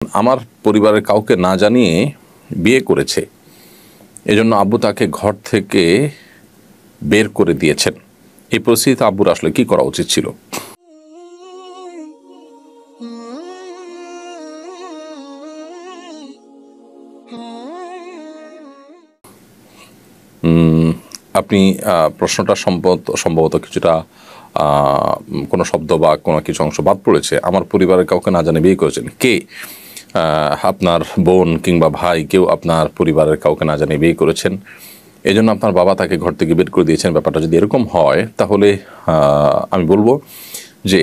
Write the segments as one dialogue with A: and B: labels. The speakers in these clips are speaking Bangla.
A: আমার পরিবারের কাউকে না জানিয়ে বিয়ে করেছে, এজন্য আব্বু তাকে ঘর থেকে বের করে দিয়েছেন। এই পরিস্থিতিতে আব্বুর আসলে কি করা উচিত ছিল? আপনি প্রশ্নটা সম্ভবত কিছুটা কোনো শব্দ বা কোনো কিছু অংশ বাদ পড়েছে। আমার পরিবারের কাউকে না জানিয়ে বিয়ে করেছেন কে? আপনার বোন কিংবা ভাই কেউ আপনার পরিবারের কাউকে না জানিয়ে বিয়ে করেছেন, এজন্য আপনার বাবা তাকে ঘর থেকে বের করে দিয়েছেন। ব্যাপারটা যদি এরকম হয় তাহলে আমি বলবো যে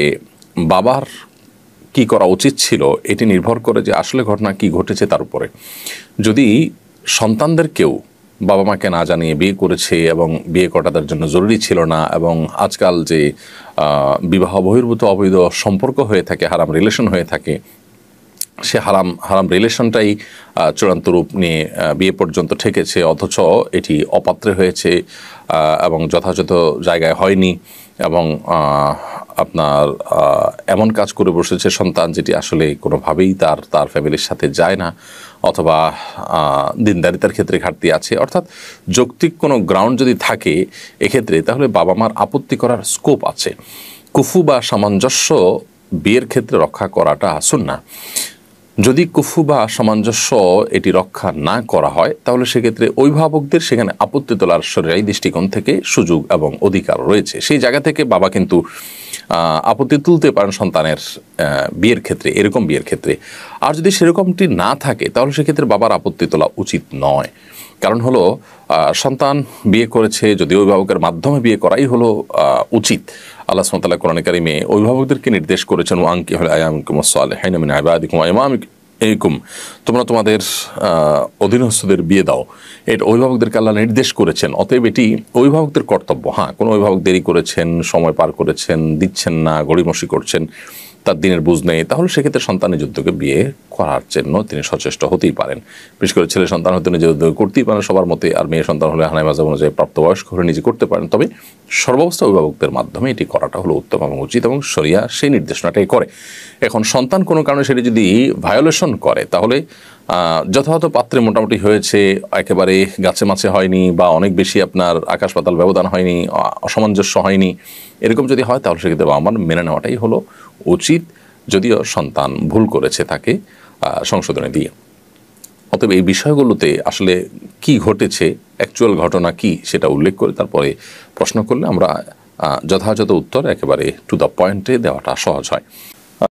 A: বাবার কি করা উচিত ছিল এটি নির্ভর করে যে আসলে ঘটনা কি ঘটেছে তার উপরে। যদি সন্তানদেরকেও বাবা মাকে না জানিয়ে বিয়ে করেছে এবং বিয়ে করা তাদের জন্য জরুরি ছিল না, এবং আজকাল যে বিবাহ বহির্ভূত অবৈধ সম্পর্ক হয়ে থাকে, হারাম রিলেশন হয়ে থাকে, সে হারাম রিলেশনটাই চূড়ান্ত রূপ নিয়ে বিয়ে পর্যন্ত ঠেকেছে, অথচ এটি অপাত্রে হয়েছে এবং যথাযথ জায়গায় হয়নি, এবং আপনার এমন কাজ করে বসেছে সন্তান যেটি আসলে কোনোভাবেই তার ফ্যামিলির সাথে যায় না, অথবা দিনদারিতার ক্ষেত্রে ঘাটতি আছে। অর্থাৎ যৌক্তিক কোনো গ্রাউন্ড যদি থাকে এক্ষেত্রে, তাহলে বাবা মার আপত্তি করার স্কোপ আছে। কুফু বা সামঞ্জস্য বিয়ের ক্ষেত্রে রক্ষা করাটা সুন্নাহ। যদি কুফু বা সামঞ্জস্য এটি রক্ষা না করা হয় তাহলে সেক্ষেত্রে অভিভাবকদের সেখানে আপত্তি তোলার শরীয়ী দৃষ্টিকোণ থেকে সুযোগ এবং অধিকার রয়েছে। সেই জায়গা থেকে বাবা কিন্তু আপত্তি তুলতে পারেন সন্তানের বিয়ের ক্ষেত্রে, এরকম বিয়ের ক্ষেত্রে। আর যদি সেরকমটি না থাকে তাহলে সেক্ষেত্রে বাবার আপত্তি তোলা উচিত নয়। কারণ হলো সন্তান বিয়ে করেছে, যদি অভিভাবকের মাধ্যমে বিয়ে করাই হলো উচিত। আল্লাহ সুবহানাহু ওয়া তাআলা কোরআনে কারিমে অভিভাবকদেরকে নির্দেশ করেছেন, ওয়ানকিহুল আয়ামাকুম সালিহিনা মিন ইবাদিকুম ওয়া ইমামিকুম, তোমরা তোমাদের অধীনস্থদের বিয়ে দাও। এটা অভিভাবকদেরকে আল্লাহ নির্দেশ করেছেন। অতএব এটি অভিভাবকদের কর্তব্য। হ্যাঁ, কোনো অভিভাবক দেরি করেছেন, সময় পার করেছেন, দিচ্ছেন না, গড়িমসি করছেন, তার দিনের বুঝ নেই, তাহলে সেক্ষেত্রে সন্তানের উদ্যোগে বিয়ে করার জন্য তিনি সচেষ্ট হতেই পারেন। বিশেষ করে ছেলে সন্তান হতে নিজের উদ্যোগ করতেই পারেন সবার মতে, আর মেয়ে সন্তান হলে হানায় মাঝাব অনুযায়ী প্রাপ্তবয়স্ক হলে নিজে করতে পারেন। তবে সর্বাবস্থা অভিভাবকদের মাধ্যমে এটি করাটা হলো উত্তম এবং উচিত, এবং শরিয়া সেই নির্দেশনাটাই করে। এখন সন্তান কোনো কারণে সেটি যদি ভায়োলেশন করে তাহলে যথাযথ পাত্রে মোটামুটি হয়েছে, একেবারে গাছে মাছে হয়নি, বা অনেক বেশি আপনার আকাশ পাতাল ব্যবধান হয়নি, অসামঞ্জস্য হয়নি, এরকম যদি হয় তাহলে সেক্ষেত্রে আমার মেনে নেওয়াটাই হলো উচিত, যদিও সন্তান ভুল করেছে তাকে সংশোধনে দিয়ে। অতএব এই বিষয়গুলোতে আসলে কি ঘটেছে, অ্যাকচুয়াল ঘটনা কি সেটা উল্লেখ করে তারপরে প্রশ্ন করলে আমরা যথাযথ উত্তর একেবারে টু দ্য পয়েন্টে দেওয়াটা সহজ হয়।